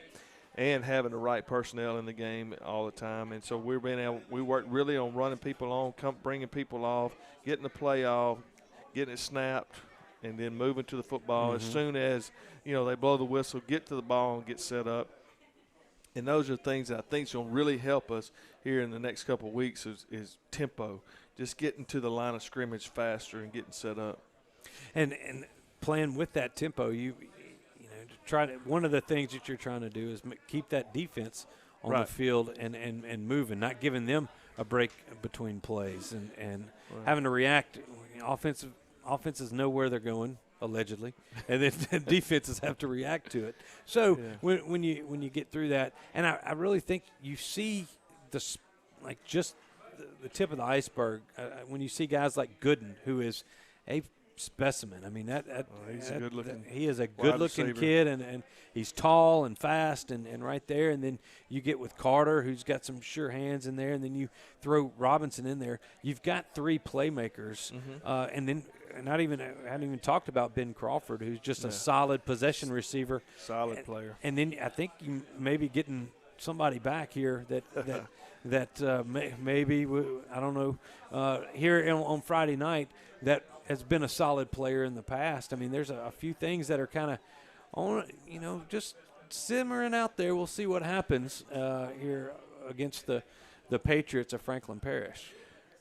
and having the right personnel in the game all the time. And so we work really on running people on, bringing people off, getting the play off, getting it snapped, and then moving to the football as soon as, they blow the whistle, get to the ball and get set up. And those are things that I think is going to really help us here in the next couple of weeks is tempo, just getting to the line of scrimmage faster and getting set up. And playing with that tempo, one of the things that you're trying to do is keep that defense on the field and moving, not giving them a break between plays and having to react. Offenses know where they're going, allegedly, and then defenses have to react to it. So when you get through that, and I really think you see just the tip of the iceberg when you see guys like Gooden, who is a specimen. I mean, he's a good-looking. He is a good-looking kid, and he's tall and fast and right there. And then you get with Carter, who's got some sure hands in there, and then you throw Robinson in there. You've got three playmakers, and then I hadn't even talked about Ben Crawford, who's just a solid possession receiver, solid player. And then I think you may be getting somebody back here that maybe I don't know here on Friday night that has been a solid player in the past. I mean, there's a few things that are kind of on, just simmering out there. We'll see what happens here against the Patriots of Franklin Parish.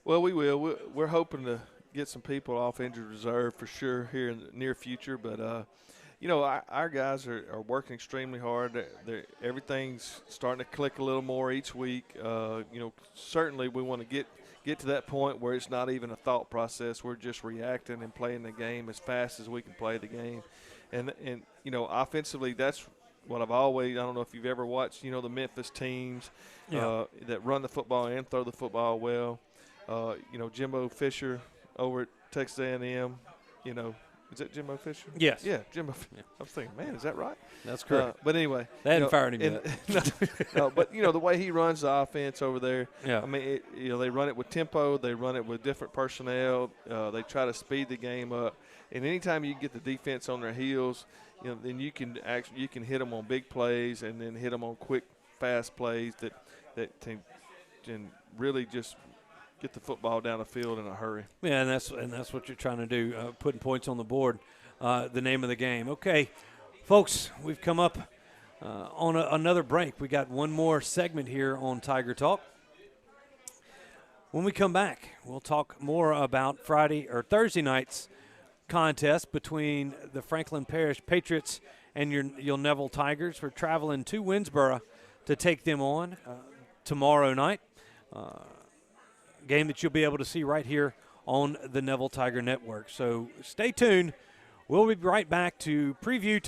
Well, we will. We're hoping to get some people off injured reserve for sure here in the near future. But, our guys are working extremely hard. Everything's starting to click a little more each week. Certainly we want to get to that point where it's not even a thought process. We're just reacting and playing the game as fast as we can play the game. And offensively, that's what I've always – I don't know if you've ever watched, the Memphis teams that run the football and throw the football well. Jimbo Fisher over at Texas A&M, is that Jimbo Fisher? Yes. Yeah, Jimbo. Yeah. I was thinking, man, is that right? That's correct. But anyway. They hadn't fired him yet. But, the way he runs the offense over there, yeah. I mean, they run it with tempo. They run it with different personnel. They try to speed the game up. And anytime you get the defense on their heels, then you can hit them on big plays and then hit them on quick, fast plays that can really just – get the football down the field in a hurry. Yeah, and that's what you're trying to do, putting points on the board, the name of the game. Okay, folks, we've come up on another break. We got one more segment here on Tiger Talk. When we come back, we'll talk more about Thursday night's contest between the Franklin Parish Patriots and your Neville Tigers. We're traveling to Winnsboro to take them on tomorrow night. Game that you'll be able to see right here on the Neville Tiger Network. So stay tuned. We'll be right back to preview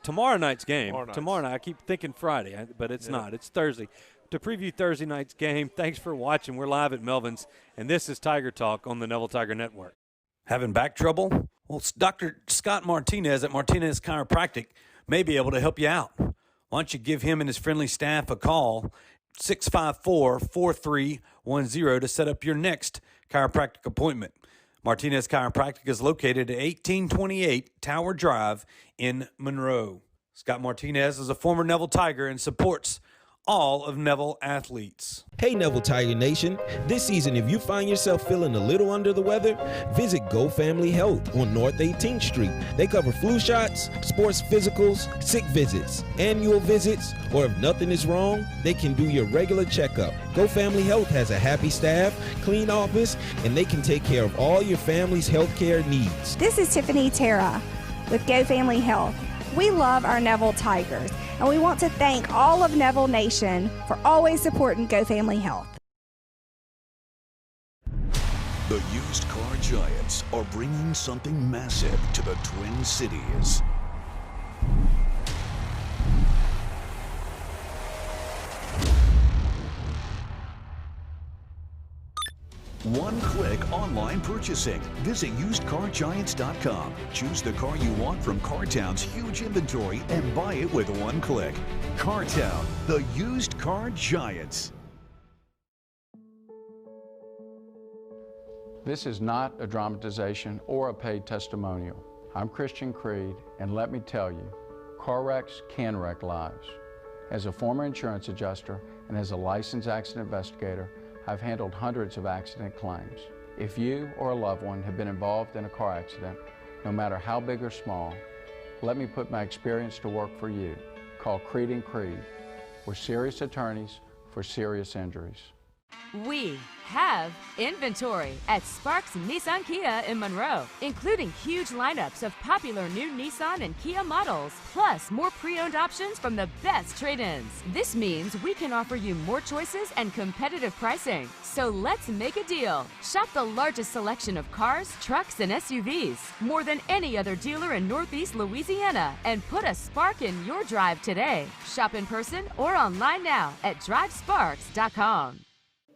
tomorrow night's game. Tomorrow night. I keep thinking Friday, but it's not. It's Thursday. To preview Thursday night's game. Thanks for watching. We're live at Melvin's, and this is Tiger Talk on the Neville Tiger Network. Having back trouble? Well, Dr. Scott Martinez at Martinez Chiropractic may be able to help you out. Why don't you give him and his friendly staff a call, 654-4310, to set up your next chiropractic appointment. Martinez Chiropractic is located at 1828 Tower Drive in Monroe. Scott Martinez is a former Neville Tiger and supports all of Neville athletes. Hey Neville Tiger Nation, this season if you find yourself feeling a little under the weather, visit Go Family Health on North 18th Street. They cover flu shots, sports physicals, sick visits, annual visits, or if nothing is wrong, they can do your regular checkup. Go Family Health has a happy staff, clean office, and they can take care of all your family's health care needs. This is Tiffany Terra with Go Family Health. We love our Neville Tigers, and we want to thank all of Neville Nation for always supporting Go Family Health. The used car giants are bringing something massive to the Twin Cities. One-click online purchasing. Visit usedcargiants.com. Choose the car you want from CarTown's huge inventory and buy it with one click. CarTown, the used car giants. This is not a dramatization or a paid testimonial. I'm Christian Creed, and let me tell you, car wrecks can wreck lives. As a former insurance adjuster and as a licensed accident investigator, I've handled hundreds of accident claims. If you or a loved one have been involved in a car accident, no matter how big or small, let me put my experience to work for you. Call Creed & Creed. We're serious attorneys for serious injuries. We have inventory at Sparks Nissan Kia in Monroe, including huge lineups of popular new Nissan and Kia models, plus more pre-owned options from the best trade-ins. This means we can offer you more choices and competitive pricing. So let's make a deal. Shop the largest selection of cars, trucks, and SUVs, more than any other dealer in Northeast Louisiana, and put a spark in your drive today. Shop in person or online now at drivesparks.com.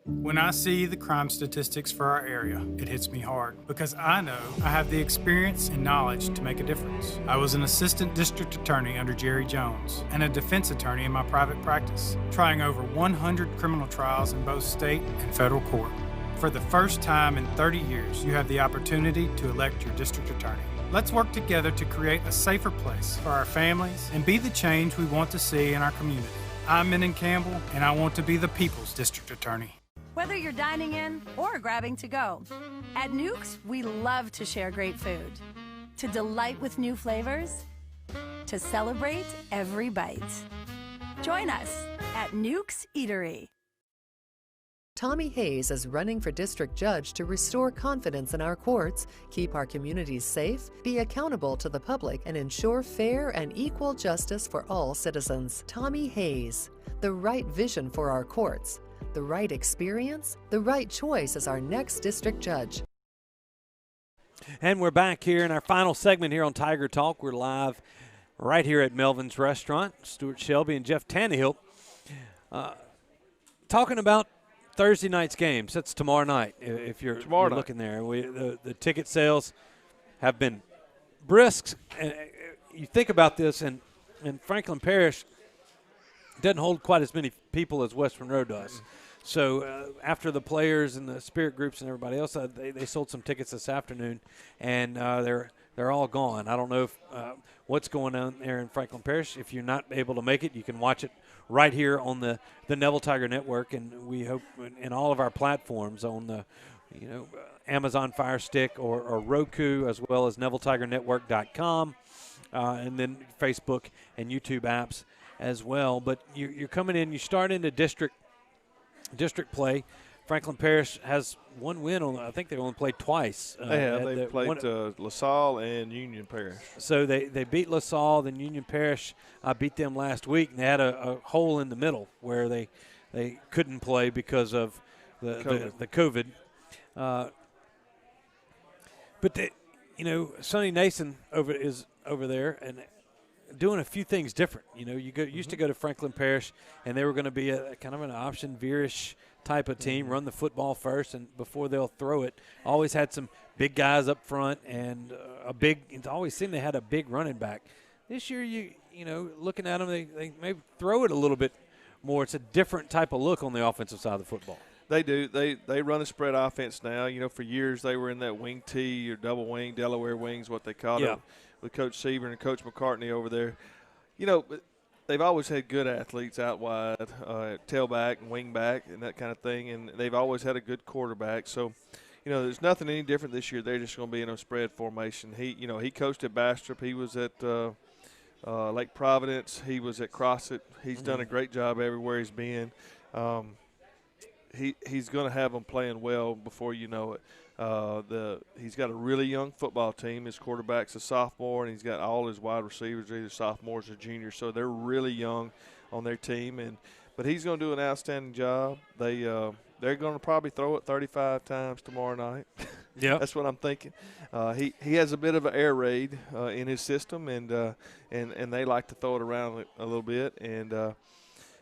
When I see the crime statistics for our area, it hits me hard because I know I have the experience and knowledge to make a difference. I was an assistant district attorney under Jerry Jones and a defense attorney in my private practice, trying over 100 criminal trials in both state and federal court. For the first time in 30 years, you have the opportunity to elect your district attorney. Let's work together to create a safer place for our families and be the change we want to see in our community. I'm Menon Campbell, and I want to be the people's district attorney. Whether you're dining in or grabbing to go, at Nukes, we love to share great food, to delight with new flavors, to celebrate every bite. Join us at Nukes Eatery. Tommy Hayes is running for district judge to restore confidence in our courts, keep our communities safe, be accountable to the public, and ensure fair and equal justice for all citizens. Tommy Hayes, the right vision for our courts, the right experience, the right choice as our next district judge. And we're back here in our final segment here on Tiger Talk. We're live right here at Melvin's Restaurant. Stewart, Shelby, and Jeff Tannehill talking about Thursday night's games. That's tomorrow night if you're looking there. The ticket sales have been brisk. And you think about this, and Franklin Parish doesn't hold quite as many people as West Monroe does. So after the players and the spirit groups and everybody else, they sold some tickets this afternoon, and they're all gone. I don't know if what's going on there in Franklin Parish. If you're not able to make it, you can watch it right here on the Neville Tiger Network, and we hope in all of our platforms on the Amazon Fire Stick or Roku, as well as NevilleTigerNetwork.com. and then Facebook and YouTube apps as well. But you're coming in, you start into district play. Franklin Parish has one win on. I think they only played twice. They played LaSalle and Union Parish. So they beat LaSalle, then Union Parish beat them last week, and they had a hole in the middle where they couldn't play because of the COVID. But Sonny Nason is over there and doing a few things different. Used to go to Franklin Parish, and they were going to be a kind of an option veerish type of team, run the football first, and before they'll throw it. Always had some big guys up front and it always seemed they had a big running back. This year, looking at them, they maybe throw it a little bit more. It's a different type of look on the offensive side of the football. They do. They run a spread offense now. For years they were in that wing T or double wing, Delaware wings, what they called it, with Coach Seaver and Coach McCartney over there. They've always had good athletes out wide, tailback and wing back and that kind of thing, and they've always had a good quarterback. So, there's nothing any different this year. They're just going to be in a spread formation. He coached at Bastrop. He was at Lake Providence. He was at Crossett. He's done a great job everywhere he's been. He's going to have them playing well before you know it. He's got a really young football team. His quarterback's a sophomore, and he's got all his wide receivers either sophomores or juniors. So they're really young on their team, but he's going to do an outstanding job. They're going to probably throw it 35 times tomorrow night. Yeah, that's what I'm thinking. He has a bit of an air raid in his system, and they like to throw it around a little bit, and.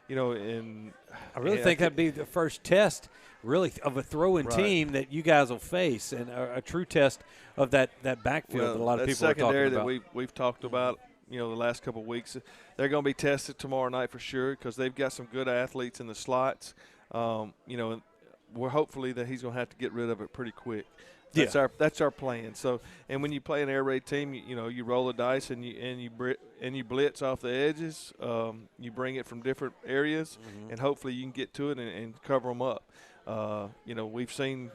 I really think that'd be the first test, really, of a throwing team that you guys will face, and a true test of that backfield that a lot of people are talking about. Secondary that we've talked about, the last couple of weeks, they're going to be tested tomorrow night for sure because they've got some good athletes in the slots. We're hopefully that he's going to have to get rid of it pretty quick. That's our plan. So, and when you play an air raid team, you roll the dice and you blitz off the edges. You bring it from different areas, and hopefully you can get to it and cover them up. We've seen,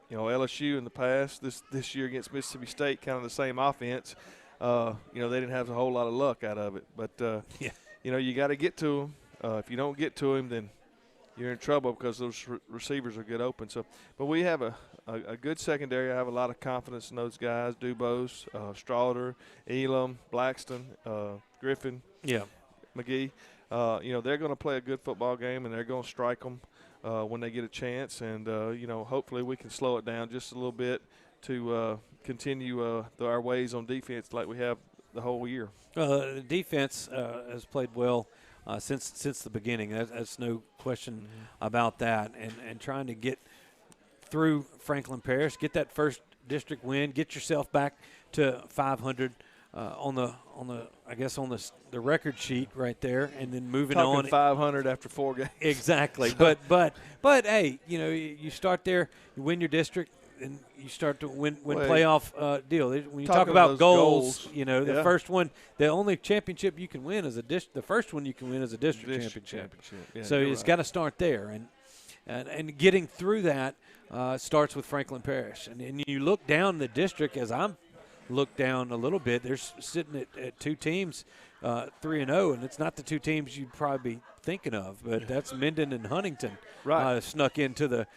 LSU in the past. This year against Mississippi State, kind of the same offense. They didn't have a whole lot of luck out of it, but you got to get to them. If you don't get to him, then you're in trouble because those receivers will get open. So, but we have a good secondary. I have a lot of confidence in those guys: Dubose, Strawder, Elam, Blackston, Griffin, McGee. They're going to play a good football game, and they're going to strike them when they get a chance. And hopefully we can slow it down just a little bit to continue our ways on defense like we have the whole year. The defense has played well. Since the beginning, that's no question about that, and trying to get through Franklin Parish, get that first district win, get yourself back to 500 on the record sheet right there, and then moving on. 500 after 4 games. Exactly, but hey, you start there, you win your district. And you start to win playoff deal. When you talk about goals, the first one, the only championship you can win is the first one you can win is a district championship. Yeah, so it's got to start there, and getting through that starts with Franklin Parish. And you look down the district, as I'm looked down a little bit. They're sitting at 2 teams, 3-0, and it's not the 2 teams you'd probably be thinking of, but that's Minden and Huntington snuck into the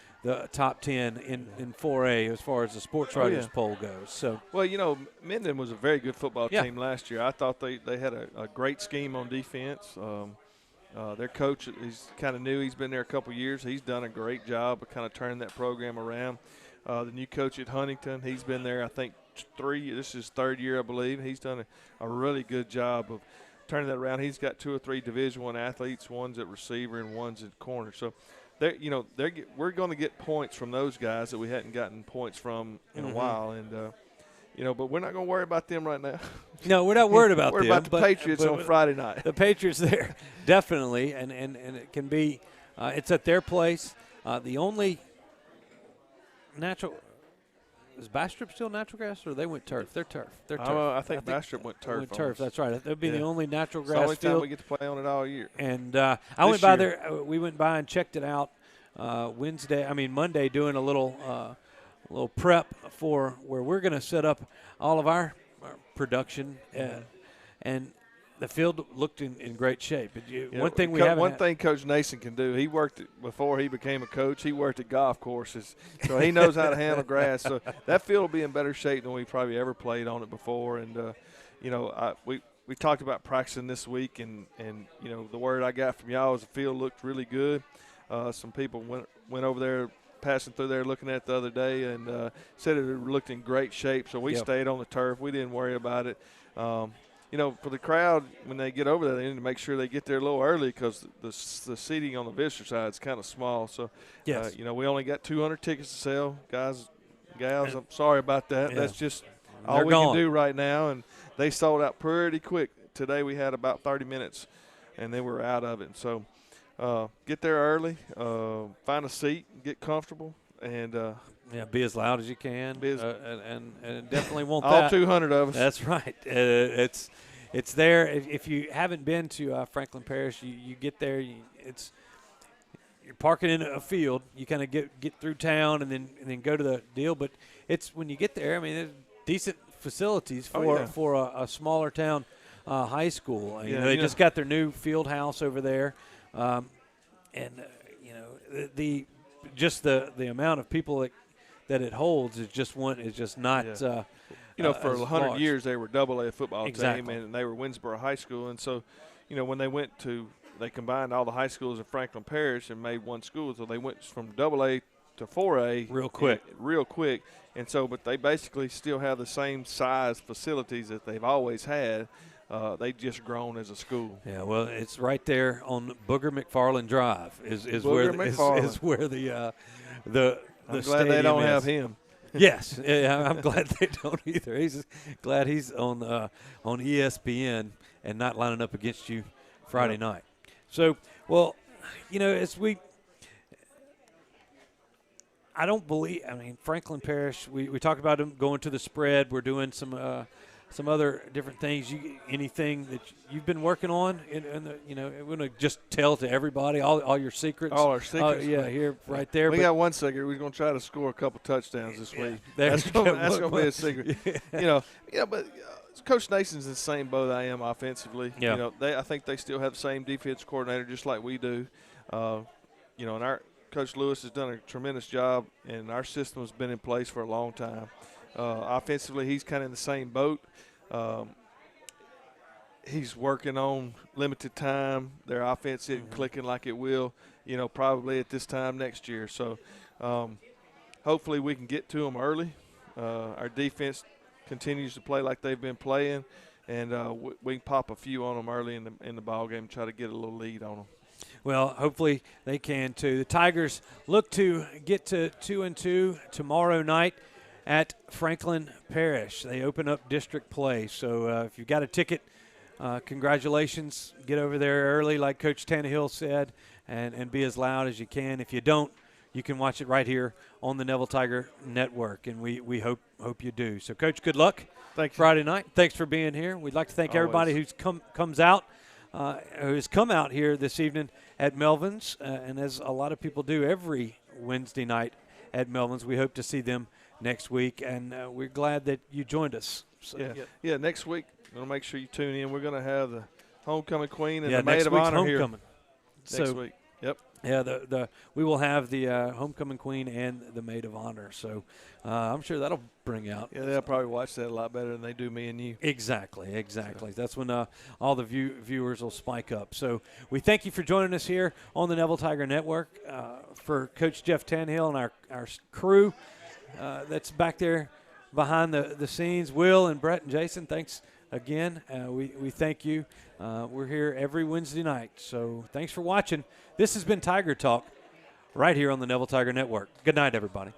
top 10 in 4A as far as the Sports Writers poll goes. So, well, Minden was a very good football team last year. I thought they had a great scheme on defense. Their coach, he's kind of new. He's been there a couple years. He's done a great job of kind of turning that program around. The new coach at Huntington, he's been there, I think, 3. This is his 3rd year, I believe. He's done a really good job of turning that around. He's got 2 or 3 Division I athletes. One's at receiver and one's at corner. So, we're going to get points from those guys that we hadn't gotten points from in a while, and but we're not going to worry about them right now. No, we're not worried about them. We're about the Patriots on Friday night. The Patriots there, definitely, and it can be. It's at their place. The only natural. Is Bastrop still natural grass, or they went turf? They're turf. They're turf. I think Bastrop went turf. That's right. That'd be the only natural grass field. It's the only time we get to play on it all year. And I went by there. We went by and checked it out Monday, doing a little prep for where we're going to set up all of our production and the field looked in great shape. One thing Coach Nason can do, he worked before he became a coach. He worked at golf courses, so he knows how to handle grass. So that field will be in better shape than we probably ever played on it before. And we talked about practicing this week, and the word I got from y'all was the field looked really good. Some people went over there, passing through there, looking at it the other day, and said it looked in great shape. So we stayed on the turf. We didn't worry about it. For the crowd, when they get over there, they need to make sure they get there a little early because the seating on the visitor side is kind of small. So, we only got 200 tickets to sell. Guys, gals, I'm sorry about that. Yeah. That's just all we can do right now. And they sold out pretty quick. Today we had about 30 minutes, and then we're out of it. So get there early, find a seat, get comfortable, and be as loud as you can, and definitely want all 200 of us. That's right. It's there. If you haven't been to Franklin Parish, you get there. You're parking in a field. You kind of get through town and then go to the deal. But it's when you get there. I mean, there's decent facilities for a smaller town high school. They just got their new field house over there, the amount of people that it holds is just not. For 100 years they were AA football team, and they were Winsboro High School, and so, when they combined all the high schools in Franklin Parish and made one school, so they went from AA to 4A real quick, and so, but they basically still have the same size facilities that they've always had. They just grown as a school. Yeah, well, it's right there on Booger McFarland Drive. Is where the I'm glad they don't have him. Yes, I'm glad they don't either. He's glad he's on ESPN and not lining up against you Friday night. So, I don't believe. I mean, Franklin Parish. We talked about them going to the spread. We're doing some other different things. Anything that you've been working on, we're going to just tell to everybody all your secrets. All our secrets. Here, right there. We got one secret. We're going to try to score a couple touchdowns this week. That's going to be a secret. But Coach Nason's in the same boat I am offensively. Yeah. I think they still have the same defense coordinator just like we do. And our Coach Lewis has done a tremendous job, and our system has been in place for a long time. Offensively, he's kind of in the same boat. He's working on limited time. Their offense isn't clicking like it will, probably at this time next year. So hopefully we can get to them early. Our defense continues to play like they've been playing, and we can pop a few on them early in the ball game and try to get a little lead on them. Well, hopefully they can too. The Tigers look to get to 2-2 tomorrow night at Franklin Parish. They open up district play. So if you've got a ticket, congratulations. Get over there early, like Coach Tannehill said, and be as loud as you can. If you don't, you can watch it right here on the Neville Tiger Network, and we hope you do. So, Coach, good luck. Thank you. Friday night. Thanks for being here. We'd like to thank everybody who's come out here this evening at Melvin's, and as a lot of people do every Wednesday night at Melvin's, we hope to see them next week, and we're glad that you joined us. So, next week, we'll make sure you tune in. We're going to have the homecoming queen and the maid of honor here next week. Yep. Yeah, we will have the homecoming queen and the maid of honor. So I'm sure that'll bring out. Yeah, they'll probably watch that a lot better than they do me and you. Exactly. So. That's when all the viewers will spike up. So we thank you for joining us here on the Neville Tiger Network. For Coach Jeff Tannehill and our crew that's back there behind the scenes, Will and Brett and Jason, thanks again. We thank you. We're here every Wednesday night. So thanks for watching. This has been Tiger Talk right here on the Neville Tiger Network. Good night, everybody.